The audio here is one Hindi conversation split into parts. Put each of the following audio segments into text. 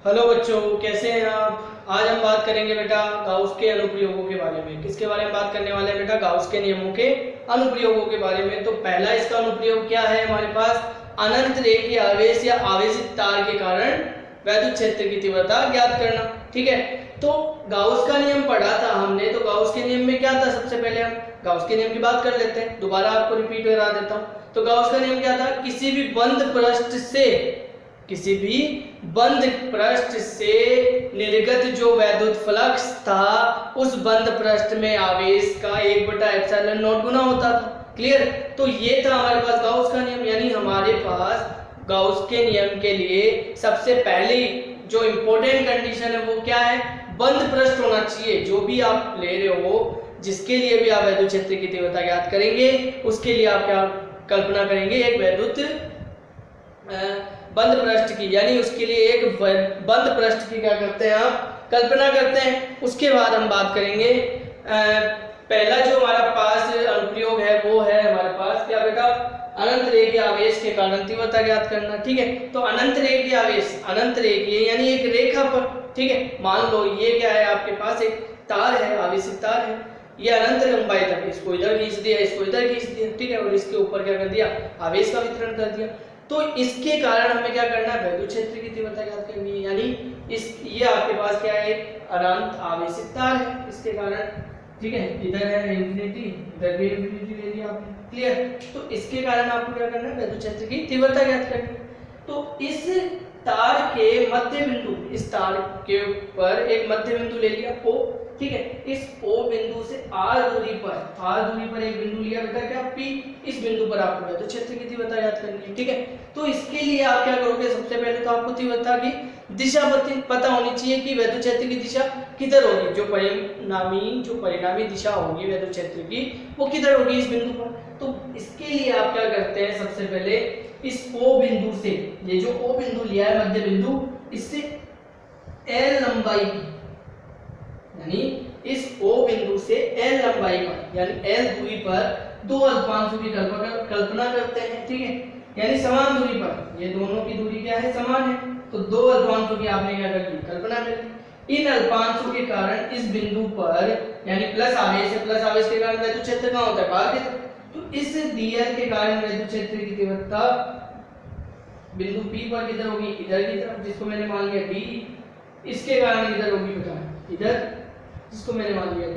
हेलो बच्चों, कैसे हैं आप। आज हम बात करेंगे बेटा गाउस के अनुप्रयोगों के बारे में। किसके बारे में बात करने वाले हैं बेटा? गाउस के नियमों के अनुप्रयोगों के बारे में। तो पहला इसका अनुप्रयोग क्या है हमारे पास? अनंत रेखीय आवेश या आवेशित तार के कारण वैद्युत क्षेत्र की तीव्रता ज्ञात करना। ठीक है, तो गाउस का नियम पढ़ा था हमने। तो गाउस के नियम में क्या था? सबसे पहले हम गाउस के नियम की बात कर लेते हैं। दोबारा आपको रिपीट करा देता हूँ। तो गाउस का नियम क्या था? किसी भी बंद पृष्ठ से निर्गत जो वैद्युत फ्लक्स था, उस बंद पृष्ठ में आवेश का 1/ε0 गुना होता था। क्लियर? तो ये था हमारे पास गाउस का नियम। यानी हमारे पास गाउस के नियम के लिए सबसे पहली जो इंपॉर्टेंट कंडीशन है वो क्या है? बंद पृष्ठ होना चाहिए। जो भी आप ले रहे हो, जिसके लिए भी आप वैद्युत क्षेत्र की तीव्रता ज्ञात करेंगे, उसके लिए आप क्या कल्पना करेंगे? एक वैद्युत बंद पृष्ठ की, यानी उसके लिए एक बंद पृष्ठ की क्या करते हैं आप? कल्पना करते हैं। उसके बाद हम बात करेंगे पहला जो हमारा पास अनुप्रयोग है वो है हमारे पास क्या बेटा? अनंत रेखीय आवेश के कारण तीव्रता ज्ञात करना। ठीक है, तो अनंत रेखीय आवेश, अनंत रेखीय यानी एक रेखा पर। ठीक है, मान लो ये क्या है? आपके पास एक तार है, आवेशित तार है। ये अनंत लंबाई तक, इसको इधर खींच दिया, इसको इधर खींच दिया। ठीक है, और इसके ऊपर क्या कर दिया? आवेश का वितरण कर दिया। तो इसके कारण हमें क्या करना है? वैद्युत क्षेत्र की तीव्रता ज्ञात करनी है। यानी ये आपके पास क्या है? अनंत आवेशित तार है। इसके कारण, ठीक है, इधर है इंफिनिटी, इधर भी इंफिनिटी ले लिया आपने। क्लियर? तो इसके कारण आपको क्या करना है? वैद्युत क्षेत्र की तीव्रता ज्ञात करनी है। तो इस तार के मध्य बिंदु, इस तार के ऊपर एक मध्य बिंदु ले लिया O। ठीक है, इस O बिंदु से R दूरी पर एक बिंदु लिया बेटा क्या? P। इस बिंदु पर आपको वैद्युत क्षेत्र की तीव्रता ज्ञात करनी है। ठीक है, तो इसके लिए आप क्या करोगे? सबसे पहले तो आपको तीव्रता की दिशा पता होनी चाहिए कि वैद्युत क्षेत्र की दिशा किधर होगी। जो परिणामी दिशा होगी वैद्युत क्षेत्र की, वो किधर होगी? इस बिंदु पर। तो इसके लिए आप क्या करते हैं? सबसे पहले इस O बिंदु से, ये जो O बिंदु लिया है मध्य बिंदु, इससे L लंबाई की, यानी इस O बिंदु से L लंबाई पर, यानी L दूरी पर दो अल्पांशों की कल्पना करते हैं। ठीक है, यानी समान दूरी पर, ये दोनों की दूरी क्या है? समान है। तो दो अल्पांशों की आपने क्या कर दी? कल्पना कर दी। इन अल्पांशों के कारण इस बिंदु पर, यानी प्लस आवेश है, प्लस आवेश के कारण वैद्युत क्षेत्र कहाँ होता है? बाहर की तरफ। तो इस dl के कारण वैद्युत क्षेत्र की तीव्रता बिंदु P पर किधर होगी? इधर की तरफ, जिसको मैंने मान लिया D। इसके कारण इधर होगी बेटा, इधर, जिसको मैंने मान लिया D।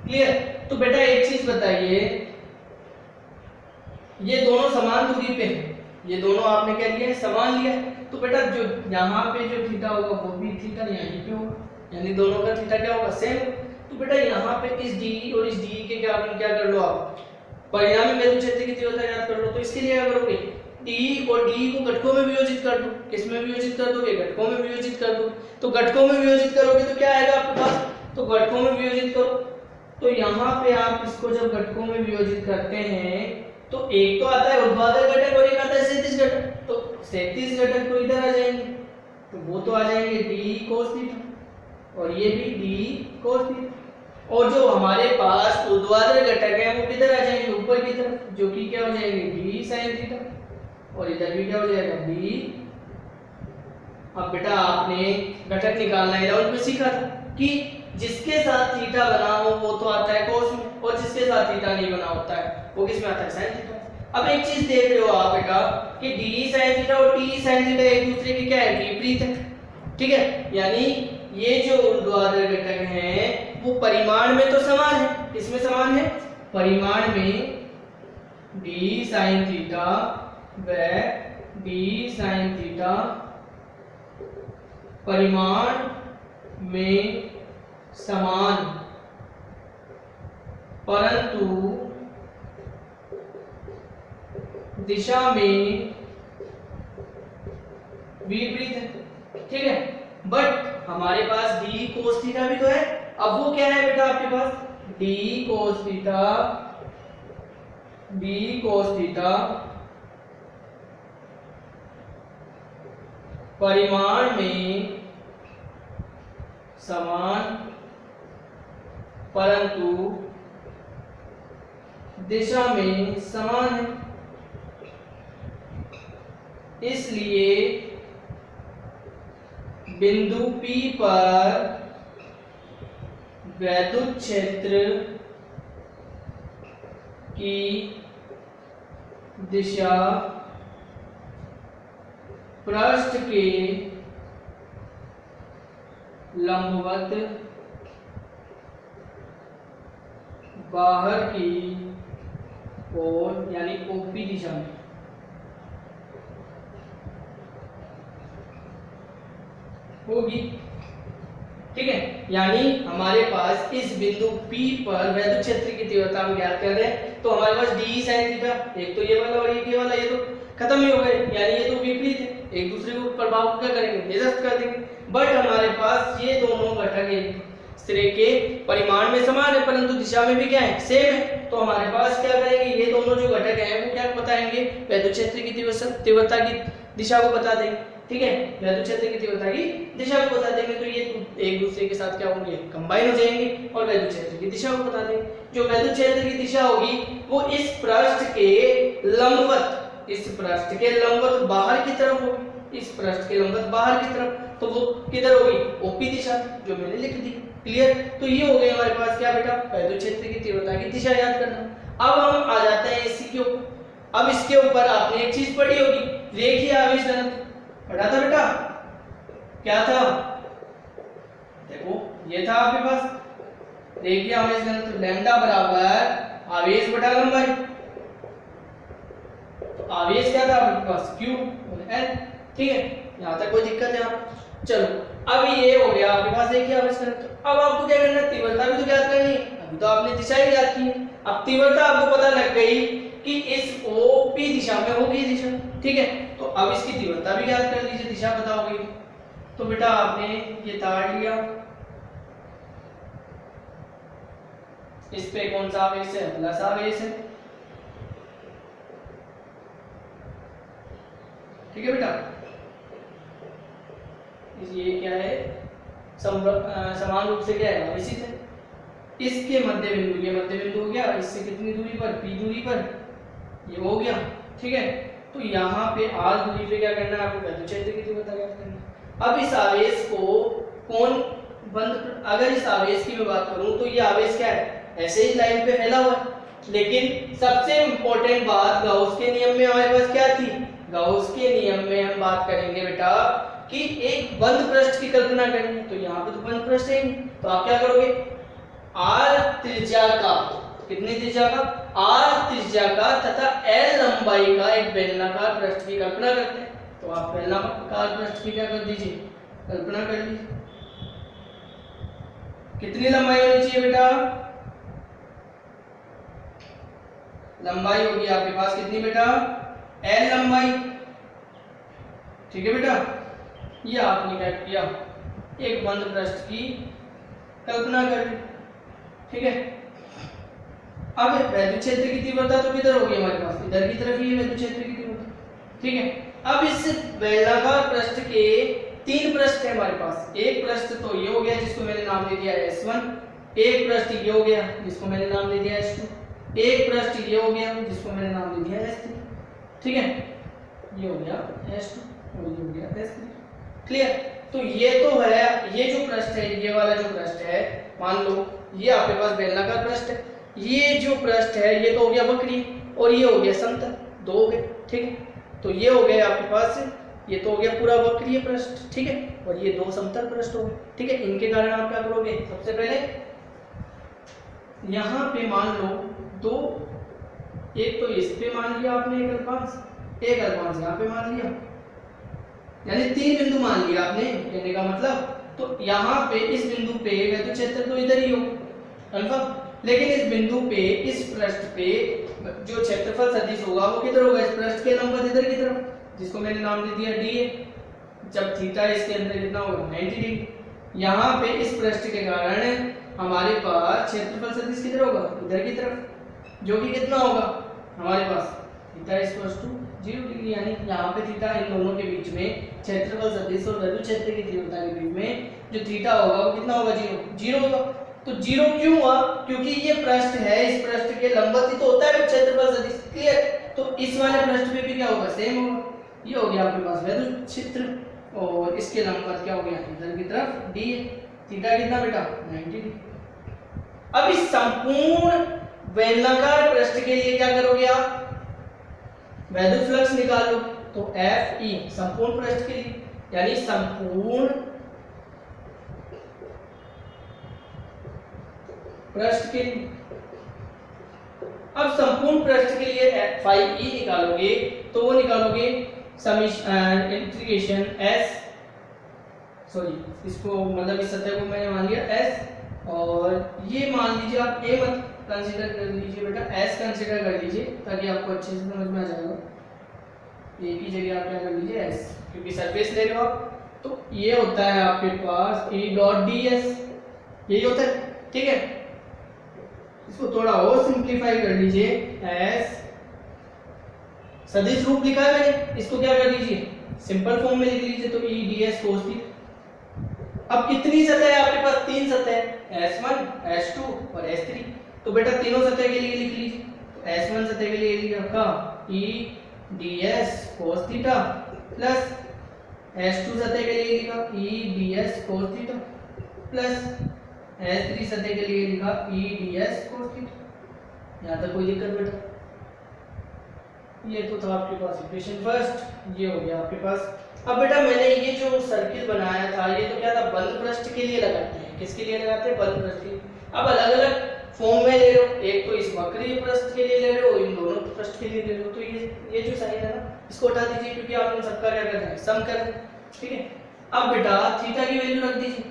क्लियर? तो बेटा एक चीज बताइए, ये दोनों समान दूरी पे हैं, ये दोनों आपने क्या लिया है? समान लिया है। तो बेटा जो यहाँ पे जो थीटा होगा वो भी थीटा यहीं पे होगा, यानी दोनों का थीटा क्या होगा? सेम। तो बेटा यहाँ पे इस DE और इस DE के क्या कर लो आप? परिणामी वैद्युत क्षेत्र की तीव्रता ज्ञात कर लो। तो इसके लिए क्या करोगे? DE और DE को घटकों में वियोजित कर दो। किसमें वियोजित कर दोगे? घटकों में वियोजित कर दो। तो घटकों में वियोजित करोगे तो क्या आएगा आपके पास? तो घटकों में वियोजित करो। तो यहाँ पे आप इसको जब घटकों में वियोजित करते हैं तो एक तो आता है ऊर्ध्वाधर घटक और एक आता है क्षैतिज घटक। तो क्षैतिज घटक तो इधर आ जाएंगे, तो वो तो आ जाएंगे DE cos थीटा, और ये भी DE cos थीटा। और जो हमारे पास ऊर्ध्वाधर घटक है वो किधर आ जाएंगे? ऊपर की तरफ, जो कि क्या हो जाएंगे? DE sin थीटा, और इधर भी क्या हो जाएगा? DE। अब बेटा आपने घटक निकालना 11th में सीखा था कि जिसके साथ थीटा बना हो वो तो आता है cos में, और जिसके साथ थीटा नहीं बना होता है वो किस में आता है? sin theta. अब एक चीज देख रहे हो आप बेटा कि DE sin थीटा और TE sin थीटा एक दूसरे के क्या है? विपरीत है। ठीक है, यानी ये जो ऊर्ध्वाधर घटक हैं वो परिमाण में तो समान है। किसमें समान है? परिमाण में DE sin थीटा व DE sin थीटा परिमाण में समान, परंतु दिशा में विपरीत है। ठीक है, बट हमारे पास DE cos थीटा भी तो है। अब वो क्या है बेटा आपके पास? DE cos थीटा परिमाण में समान, परंतु दिशा में समान है। इसलिए बिंदु P पर वैद्युत क्षेत्र की दिशा पृष्ठ के लंबवत बाहर की ओर यानी ओपी दिशा में होगी। ठीक है, यानी हमारे पास इस बिंदु P पर वैद्युत क्षेत्र की तीव्रता हम ज्ञात कर रहे हैं, तो हमारे पास डी sin थीटा, एक तो ये वाला और एक ये वाला, ये तो खत्म ही हो गए, यानी ये तो विपरीत है, एक दूसरे को प्रभाव क्या करेंगे, निरस्त कर देंगे। बट हमारे पास ये दोनों घटक एक दूसरे के परिमाण में समान है परंतु दिशा में भी क्या है, सेम है। तो हमारे पास क्या करेंगे, ये दोनों जो घटक हैं वो क्या बताएंगे, वैद्युत क्षेत्र की तीव्रता की दिशा को बता देंगे। ठीक है, वैद्युत क्षेत्र की तीव्रता की दिशा को बता देंगे, तो ये एक दूसरे के साथ क्या होंगे, कंबाइन हो जाएंगे और वैद्युत क्षेत्र की दिशा को बता देंगे। जो वैद्युत क्षेत्र की दिशा होगी वो इस पृष्ठ के लंबवत, इस पृष्ठ के लंबवत बाहर की तरफ होगी, इस पृष्ठ के लंबवत बाहर की तरफ, तो वो किधर होगी, ओपी दिशा, जो मैंने लिख दी। क्लियर, तो ये हो गई हमारे पास क्या बेटा, वैद्युत क्षेत्र की तीव्रता की दिशा याद करना। अब हम आ जाते हैं इसी के ऊपर। अब इसके ऊपर आपने एक चीज पढ़ी होगी, रेखीय आवेश घनत्व पढ़ा था बेटा, क्या था, देखो ये था आपके पास रेखीय आवेश घनत्व लैम्डा बराबर आवेश बटा लंबाई। तो आवेश क्या था आपके पास, Q और L। ठीक है, यहां तक कोई दिक्कत है आप, चलो अब ये हो गया आपके पास रेखीय आवेश घनत्व। अब आपको क्या करना है, तीव्रता भी तो ज्ञात करनी है, अभी तो आपने दिशा ही ज्ञात की है। अब तीव्रता आपको पता लग गई कि इस ओपी दिशा में होगी दिशा। ठीक है, तो अब इसकी तीव्रता भी ज्ञात कर लीजिए, दिशा पता हो गई। तो बेटा आपने ये तार लिया, इस पे कौन सा आवेश है, प्लस आवेश है। ठीक है बेटा, ये क्या है, समान रूप से क्या है, आवेशित है। इसके मध्य बिंदु, ये मध्य बिंदु हो गया, इससे कितनी दूरी पर, P दूरी पर, ये हो गया। ठीक है, तो यहाँ पे R दूरी पे क्या करना है आपको, वैद्युत क्षेत्र की तीव्रता ज्ञात करनी है। अब इस आवेश को कौन बंद, अगर इस आवेश की मैं बात करूं तो ये आवेश क्या है, ऐसे ही लाइन पे फैला हुआ है, लेकिन सबसे इंपॉर्टेंट बात गाउस के नियम में हमारे पास क्या थी, गाउस के नियम में हम बात करेंगे बेटा कि एक बंद पृष्ठ की कल्पना करनी है। तो यहाँ पे तो बंद पृष्ठ है, तो आप क्या करोगे, R त्रिज्या का, कितनी त्रिज्या का, R त्रिज्या का तथा L लंबाई का एक बेलनाकार पृष्ठ की कल्पना करते हैं। तो आप बेलनाकार पृष्ठ की क्या कर दीजिए, कल्पना कर लीजिए। कितनी लंबाई होनी चाहिए बेटा, लंबाई होगी आपके पास कितनी बेटा, L लंबाई। ठीक है बेटा, ये आपने क्या किया, एक बंद पृष्ठ की कल्पना कर ली। ठीक है, अब वैद्युत क्षेत्र की तीव्रता तो किधर होगी हमारे पास, इधर की तरफ ही है वैद्युत क्षेत्र की तीव्रता। ठीक है, अब इस बेलनाकार पृष्ठ के तीन पृष्ठ है हमारे पास, एक पृष्ठ तो ये हो गया जिसको मैंने नाम दे दिया S1, एक पृष्ठ ये हो गया जिसको मैंने नाम दे दिया S2, एक पृष्ठ ये हो गया जिसको मैंने नाम दे दिया S3। ठीक है, ये हो गया S2 और ये हो गया S3। क्लियर, तो ये तो है, ये जो पृष्ठ है, ये वाला जो पृष्ठ है, मान लो ये आपके पास बेलनाकार पृष्ठ है, ये जो पृष्ठ है ये तो हो गया वक्री और ये हो गया समतल, दो हो गए। ठीक है, तो ये हो गया आपके पास, ये तो हो गया पूरा वक्रीय पृष्ठ। ठीक है, और ये दो समतल पृष्ठ हो गए। ठीक है, इनके कारण आप क्या करोगे, सबसे पहले यहाँ पे मान लो दो, एक तो इस पे मान लिया आपने एक अल्पांश यहाँ पे मान लिया, यानी तीन बिंदु मान लिया आपने, कहने का मतलब। तो यहाँ पे इस बिंदु पे वैद्युत क्षेत्र तो इधर ही हो कंफर्म, लेकिन इस बिंदु पे, इस पृष्ठ पे जो क्षेत्रफल सदिश होगा वो किधर होगा, इस पृष्ठ के लंबवत इधर की तरफ, जिसको मैंने नाम दे दिया DA। जब थीटा इसके अंदर कितना होगा, 90 डिग्री। यहाँ पे इस पृष्ठ के कारण हमारे पास क्षेत्रफल सदिश किधर होगा, इधर की तरफ, जो कि कितना होगा हमारे पास, थीटा इक्वल्स टू 0 डिग्री, यानी यहाँ पे थीटा, इन दोनों के बीच में क्षेत्रफल सदिश और वैद्युत क्षेत्र की तीव्रता के बीच में जो थीटा होगा वो कितना होगा, 0 होगा। तो 0 क्यों हुआ, क्योंकि ये पृष्ठ है, इस पृष्ठ के लंबवत ही तो होता है क्षेत्रफल सदिश। क्लियर, तो इस वाले पृष्ठ पे भी क्या होगा, सेम होगा। ये हो गया आपके पास वैद्युत क्षेत्र। और इसके लंबवत क्या हो गया, इधर की तरफ डी है। थीटा कितना बेटा, 90 डिग्री। अब इस संपूर्ण बेलनाकार पृष्ठ के लिए क्या करोगे आप, वैद्युत फ्लक्स निकालो। तो एफ ई संपूर्ण पृष्ठ के लिए, यानी संपूर्ण पृष्ठ के लिए। अब संपूर्ण पृष्ठ के लिए फाई ई निकालोगे तो वो निकालोगे समीशन इंटीग्रेशन एस, सॉरी इसको मतलब इस सतह को मैंने मान लिया एस, और ये मान लीजिए आप ए मत कंसीडर कर लीजिए बेटा, एस कंसीडर कर लीजिए ताकि आपको अच्छे से समझ में आ जाएगा। ए की जगह आप क्या कर लीजिए एस, क्योंकि सरफेस ले रहे हो आप। तो ये होता है आपके पास ए डॉट डी एस, यही होता है, ठीक है। इसको थोड़ा और सिंप्लीफाई कर लीजिए, एस सदिश रूप लिखा है मैंने, इसको क्या कर लीजिए सिंपल फॉर्म में लिख लीजिए, तो E D S cos theta. अब कितनी सतह है आपके पास, 3 सतह है, S1 S2 और S3। तो बेटा तीनों सतह के लिए लिख लीजिए। तो S1 सतह के लिए लिख रखा E ds cos theta plus S2 सतह के लिए लिखा E ds cos theta plus S3 सतह के लिए लिखा E ds cos थीटा। यहाँ तक कोई दिक्कत बेटा? ये तो था आपके पास इक्वेशन फर्स्ट, ये हो गया आपके पास। अब बेटा मैंने ये जो सर्किल बनाया था ये तो क्या था, बंद पृष्ठ के लिए लगाते हैं। किसके लिए लगाते हैं? बंद पृष्ठ के लिए। अब अलग अलग फॉर्म में ले लो, एक तो इस वक्रीय पृष्ठ के लिए ले लो, इन दोनों पृष्ठ के लिए ले लो। तो ये जो साइन है ना इसको हटा दीजिए, क्योंकि आप इन सबका क्या करना है, सम करना है, ठीक है। अब बेटा थीटा की वैल्यू रख दीजिए,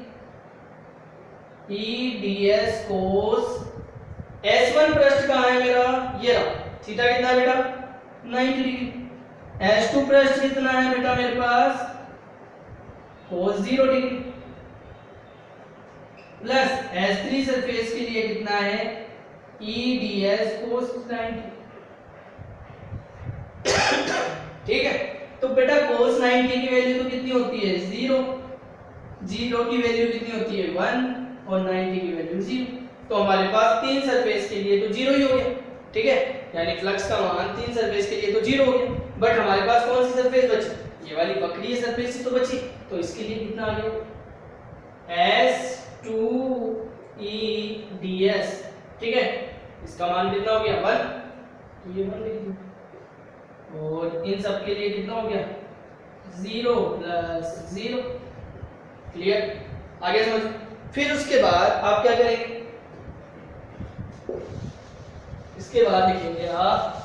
E ds cos S1 पृष्ठ कहाँ है मेरा, ये रहा। थीटा कितना है बेटा, 90 डिग्री। S2 पृष्ठ कितना है बेटा मेरे पास, cos 0 degree plus S3 surface के लिए कितना है, E ds cos 90। ठीक है, तो बेटा cos 90 की वैल्यू तो कितनी होती है, 0, 0 की वैल्यू कितनी होती है, 1 और 90 की वैल्यू 0। तो हमारे पास 3 सरफेस के लिए तो 0 ही हो गया, ठीक है। यानी फ्लक्स का मान 3 सरफेस के लिए तो 0 हो गया। बट हमारे पास कौन सी सरफेस बची, ये वाली वक्रीय सरफेस ही तो बची। तो इसके लिए कितना आ गया, S2E ds, ठीक है। इसका मान कितना हो गया, 1, तो ये 1 लिख दो। और इन सब के लिए कितना हो गया, 0 प्लस 0। क्लियर, आगे समझ। फिर उसके बाद आप क्या करेंगे, इसके बाद लिखेंगे आप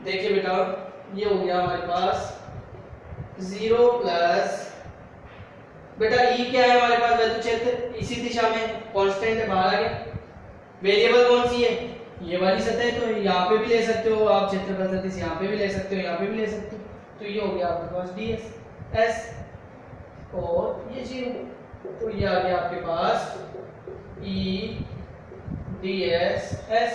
देखिए बेटा, ये हो गया हमारे पास 0 प्लस बेटा E क्या है हमारे पास, वैद्युत क्षेत्र इसी दिशा में कांस्टेंट है, बाहर आ गया। वेरिएबल कौन सी है, ये वाली सतह। तो यहाँ पे भी ले सकते हो आप क्षेत्रफल सदिश, यहाँ पे भी ले सकते हो, यहाँ पे भी ले सकते हो। तो ये हो गया आपके पास ds s और ये 0, तो ये आ गया आपके पास E ds s।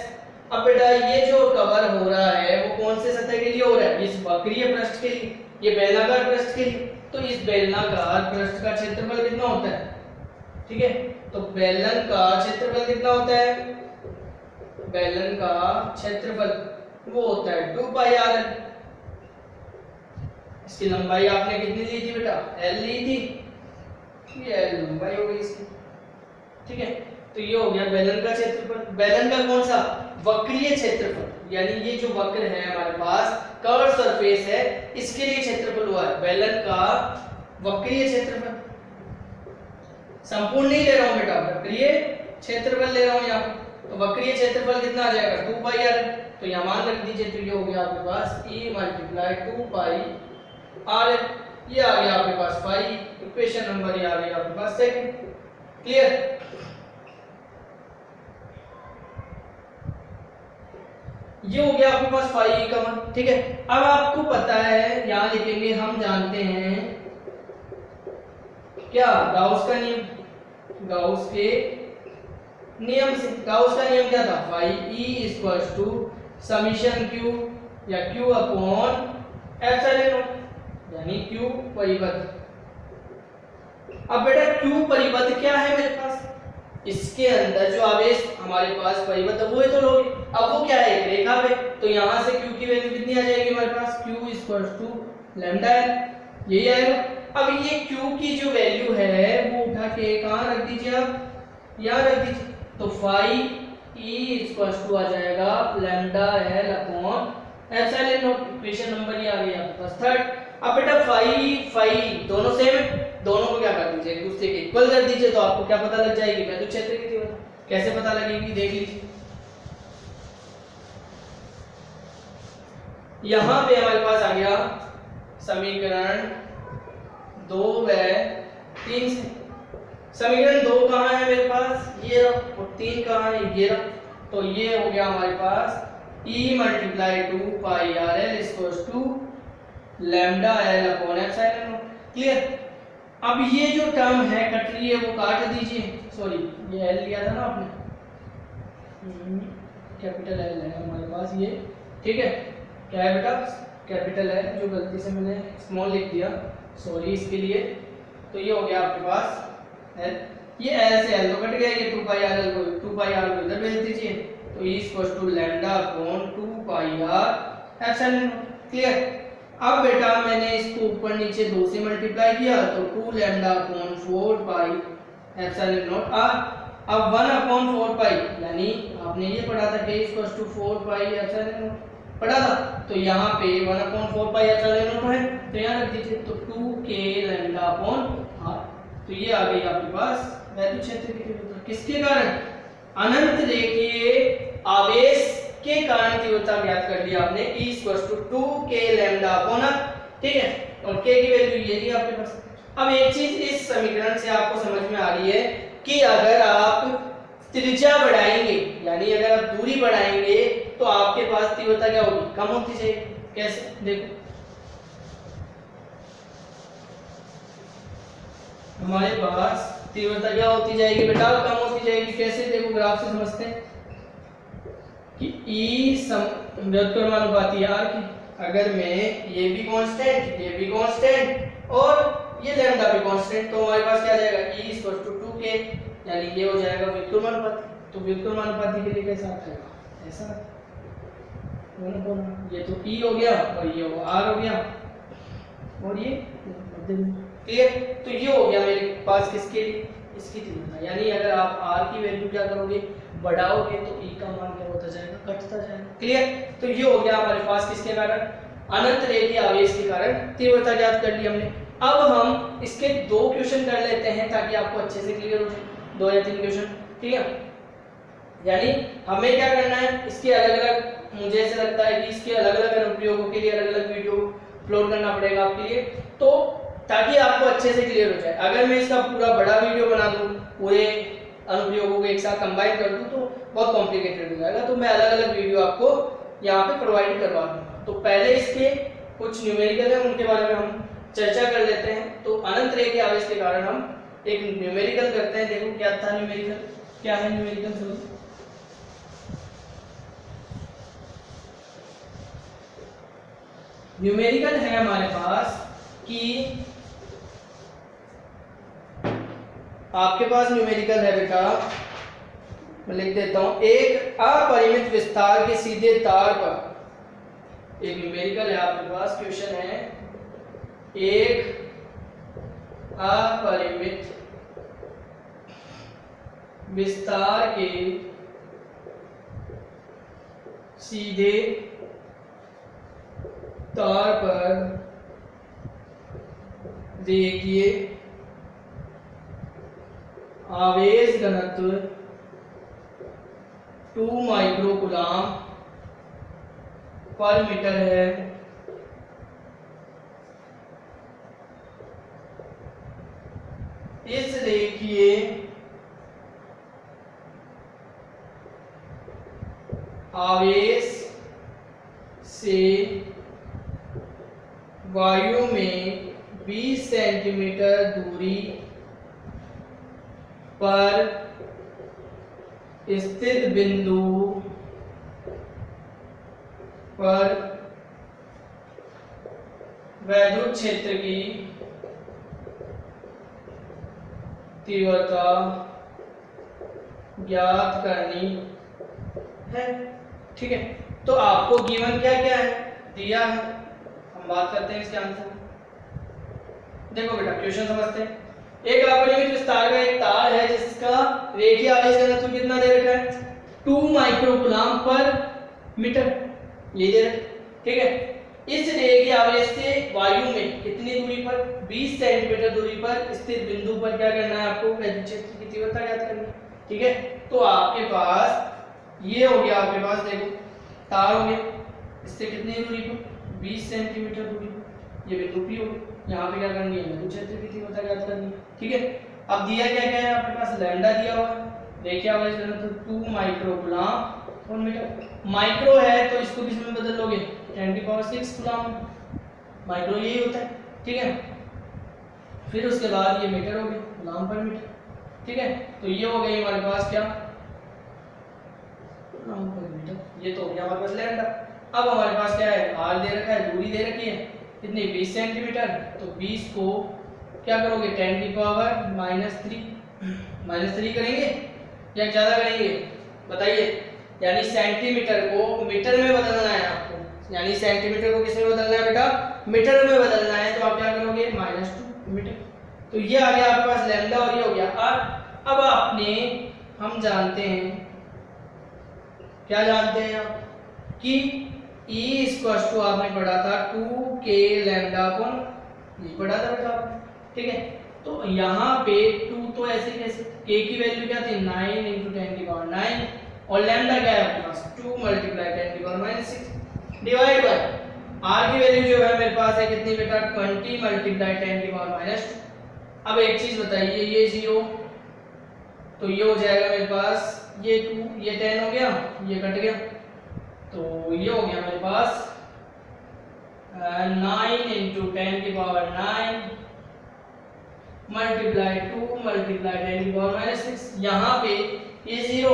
अब बेटा ये जो कवर हो रहा है वो कौन से सतह के लिए हो रहा है, इस वक्रीय पृष्ठ के लिए, ये बेलनाकार पृष्ठ के लिए। तो इस बेलनाकार पृष्ठ का क्षेत्रफल कितना होता है, ठीक है। तो बेलन का क्षेत्रफल कितना होता है, बेलन का क्षेत्रफल वो होता है 2 पाई r। इसकी लंबाई आपने कितनी ली थी बेटा, l ली थी, ये l लंबाई हो गई इसकी, ठीक है। तो ये हो गया बेलन का क्षेत्रफल। बेलन का कौन सा, वक्रीय क्षेत्रफल, यानी ये जो वक्र है हमारे पास कर्व सरफेस है, इसके लिए क्षेत्रफल हुआ है बेलन का वक्रीय क्षेत्रफल। संपूर्ण नहीं ले रहा हूं बेटा, वक्रीय क्षेत्रफल ले रहा हूं यहाँ पे। तो वक्रीय क्षेत्रफल कितना आ जाएगा, 2 पाई r। तो यहाँ मान रख दीजिए, तो ये हो गया आपके पास E मल्टीप्लाई 2 पाई r। ये आ गया आपके पास फाई, इक्वेशन नंबर ये आ गया आपके पास सेकंड। क्लियर, ये हो गया आपके पास फाई का मान, ठीक है। अब आपको पता है, यहां लिखेंगे, हम जानते हैं क्या, गाउस का नियम। गाउस के नियम से, गाउस का नियम क्या था, phi E equals to summation Q या क्यू अपॉन एप्सिलॉन, यानी क्यू परिबद्ध। अब बेटा क्यू परिबद्ध क्या है मेरे पास, इसके अंदर जो आवेश हमारे पास परिबद्ध वो ही तो लोगे। अब वो क्या है, एक रेखा पे, तो यहाँ से Q की वैल्यू कितनी आ जाएगी हमारे पास, Q equal to lambda L, यही आएगा। अब ये Q की जो वैल्यू है वो उठा के कहाँ रख दीजिए, आप यहाँ रख दीजिए, तो फाई E इक्वल टू आ जाएगा lambda L upon epsilon not. Equation number ये आ गई आपके पास थर्ड। अब बेटा फाई फाई दोनों सेम है, दोनों को क्या कर दीजिए, एक दूसरे के इक्वल कर दीजिए, तो आपको क्या पता लग जाएगी, वैद्युत क्षेत्र की तीव्रता। कैसे पता लगेगी देख लीजिए, यहां पे हमारे पास आ गया समीकरण 2 व 3 से। समीकरण 2 कहाँ है मेरे पास, ये रहा, और 3 कहाँ है, ये रहा। तो ये हो गया हमारे पास E multiply 2 pi R L equals to lambda L upon epsilon naught. Clear. अब ये जो टर्म है कट रही है वो काट दीजिए, सॉरी ये एल लिया था ना आपने, कैपिटल एल है हमारे पास ये, ठीक है। क्या है बेटा, कैपिटल है, जो गलती से मैंने स्मॉल लिख दिया, सॉरी इसके लिए। तो ये हो गया आपके पास एल, ये एल से एल तो कट गया, ये 2 पाई आर एल को 2 पाई आर को इधर भेज दीजिए, तो E equal to lambda upon 2 pi R epsilon. Clear. अब बेटा मैंने इसको ऊपर नीचे 2 से मल्टीप्लाई किया, तो 2 lambda upon 4 pi epsilon naught R. अब 1 अपॉन 4 पाई, यानी आपने ये पढ़ा था K equal to 4 pi epsilon naught पढ़ा था, तो यहाँ पे 1 अपॉन 4 पाई एप्सिलॉन नॉट है, तो यहाँ रख दीजिए, तो 2k लैम्डा अपॉन आर। तो ये आ गई आपके पास वैद्युत क्षेत्र की तीव्रता। किसके कारण, अनंत रेखीय आवेश के कारण तीव्रता ज्ञात कर ली आपने, E equal to 2k lambda upon R, ठीक है, और k की वैल्यू ये रही आपके पास। अब एक चीज इस समीकरण से आपको समझ में आ रही है कि अगर आप त्रिज्या बढ़ाएंगे, यानी अगर आप दूरी बढ़ाएंगे, तो आपके पास तीव्रता क्या होगी, कम होती जाएगी। कैसे, देखो हमारे पास तीव्रता क्या होती जाएगी बेटा, कम होती जाएगी। कैसे, देखो ग्राफ से समझते हैं कि E व्युत्क्रमानुपाती R की, अगर मैं ये भी कांस्टेंट, ये भी कांस्टेंट और ये लैम्डा भी कांस्टेंट, तो हमारे पास क्या आ जाएगा, E इक्वल टू 2k, यानी ये हो जाएगा व्युत्क्रमानुपाती। तो व्युत्क्रमानुपाती के लिए कैसा आएगा, ऐसा, ये तो E हो गया और ये R हो गया, और ये क्लियर। तो ये हो गया मेरे पास किसके लिए, इसकी तीव्रता। यानी अगर आप R की वैल्यू क्या करोगे, बढ़ाओगे, तो E का मान क्या होता जाएगा, घटता जाएगा। क्लियर। तो ये हो गया हमारे पास किसके कारण, अनंत रेखीय आवेश के कारण तीव्रता ज्ञात कर ली हमने। अब हम इसके 2 क्वेश्चन कर लेते हैं ताकि आपको अच्छे से क्लियर हो जाए, 2 या 3 क्वेश्चन, ठीक है। यानी हमें क्या करना है, इसके अलग अलग, मुझे ऐसा लगता है कि इसके अलग अलग अनुप्रयोगों के लिए अलग अलग वीडियो अपलोड करना पड़ेगा आपके लिए, तो ताकि आपको अच्छे से क्लियर हो जाए। अगर मैं इसका पूरा बड़ा वीडियो बना दूं, पूरे अनुप्रयोगों को एक साथ कंबाइन कर दूं, तो बहुत कॉम्प्लिकेटेड हो जाएगा, तो मैं अलग अलग वीडियो आपको यहाँ पे प्रोवाइड करवा दूंगा। तो पहले इसके कुछ न्यूमेरिकल है, उनके बारे में हम चर्चा कर लेते हैं। तो अनंत रेखीय आवेश के कारण हम एक न्यूमेरिकल करते हैं। देखो क्या था न्यूमेरिकल, क्या है न्यूमेरिकल, न्यूमेरिकल है हमारे पास कि आपके पास न्यूमेरिकल है बेटा, मैं लिख देता हूं, एक अपरिमित विस्तार के सीधे तार पर, एक न्यूमेरिकल है आपके पास, क्वेश्चन है, एक अपरिमित विस्तार के सीधे तार पर रेखीय आवेश घनत्व 2 माइक्रोकूलम पर मीटर है। इस रेखीय आवेश से वायु में 20 सेंटीमीटर दूरी पर स्थित बिंदु पर वैद्युत क्षेत्र की तीव्रता ज्ञात करनी है। ठीक है, तो आपको गिवन क्या क्या है दिया है, हम बात करते हैं इसके आंसर। देखो बेटा क्वेश्चन समझते हैं। एक आपको नियमित विस्तार का एक तार है जिसका रेखीय आवेश घनत्व कितना दे रखा है 2 माइक्रोकूलम पर मीटर, ये दे रखा है। ठीक है, इस रेखीय आवेश से वायु में कितनी दूरी पर 20 सेंटीमीटर दूरी पर स्थित बिंदु पर क्या करना है आपको विद्युत क्षेत्र की तीव्रता ज्ञात करनी है। ठीक है, तो आपके पास ये हो गया, आपके पास देखो तार हो गया, इससे कितनी दूरी पर 20 सेंटीमीटर दूरी पर ये बिंदु P हो गया। यहाँ पे क्या करनी है विद्युत क्षेत्र की तीव्रता ज्ञात करनी है। ठीक है, अब दिया क्या क्या है आपके पास, लैम्डा दिया हुआ है, देखिए आवेश घनत्व 2 माइक्रोकूलम पर मीटर। माइक्रो है तो इसको किस में बदल लोगे 10⁶ कूलम, माइक्रो यही होता है। ठीक है, फिर उसके बाद ये मीटर हो गया कूलम पर मीटर। ठीक है, तो ये हो गई हमारे पास क्या कूलम पर मीटर, ये तो हो गया हमारे पास लैम्डा। अब हमारे पास क्या है आर दे रखा है, दूरी दे रखी है कितनी 20 सेंटीमीटर, तो 20 को क्या करोगे 10⁻³ करेंगे या ज्यादा करेंगे बताइए, यानी सेंटीमीटर को मीटर में बदलना है आपको, यानी सेंटीमीटर को किस में बदलना है बेटा मीटर में बदलना है, तो आप क्या करोगे -2 मीटर। तो ये आ गया आपके पास लैम्डा और ये हो गया आर। अब आपने हम जानते हैं क्या जानते हैं आप कि E = आपने पढ़ा था 2k लैम्डा अपॉन ये पढ़ा था बेटा आपने। ठीक है, तो यहाँ पे 2 तो ऐसे कैसे, k की वैल्यू क्या थी 9 × 10⁹ और लैम्डा क्या है आपके पास 2 × 10⁻⁶ डिवाइड बाय r की वैल्यू जो है मेरे पास है कितनी बेटा 20 × 10⁻²। अब एक चीज बताइए, ये 0 तो ये हो जाएगा मेरे पास ये 2 ये 10 हो गया, ये कट गया, तो ये हो गया मेरे पास 9 × 10⁹ × 2 × 10⁻⁶। यहाँ पे ये 0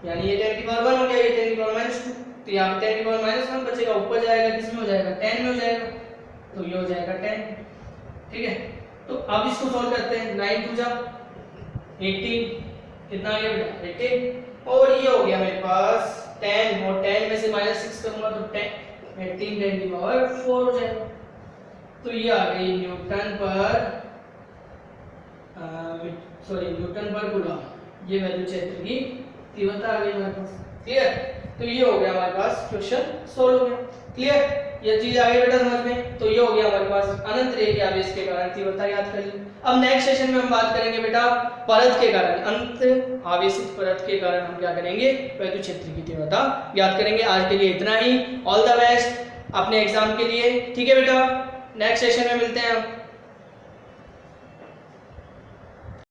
यानी ये 10⁻⁻ हो गया, ये 10⁻⁻², तो यहाँ पे 10⁻⁻1 बचेगा, ऊपर जाएगा किस में हो जाएगा 10 में हो जाएगा, तो ये हो जाएगा 10। ठीक है, तो अब इसको सॉल्व करते हैं, 9 × 2 = 18, कितना आ गया बेटा 18, और ये हो गया मेरे पास 10 और 10 में से -6 करूंगा तो 18 10⁻⁴ हो जाएगा। तो ये आ गई न्यूटन पर कूलम, ये वैल्यू क्षेत्र की तीव्रता आ गई हमारे पास। क्लियर, तो ये हो गया हमारे पास क्वेश्चन सोल्व हो गया। क्लियर, ये चीज आ गई बेटा समझ में। तो ये हो गया हमारे पास अनंत रेखीय आवेश के कारण तीव्रता याद कर ली। अब नेक्स्ट सेशन में हम बात करेंगे बेटा परत के कारण, अनंत आवेशित परत के कारण हम क्या करेंगे विद्युत क्षेत्र की तीव्रता याद करेंगे। आज के लिए इतना ही, ऑल द बेस्ट अपने एग्जाम के लिए। ठीक है बेटा, नेक्स्ट सेशन में मिलते हैं हम।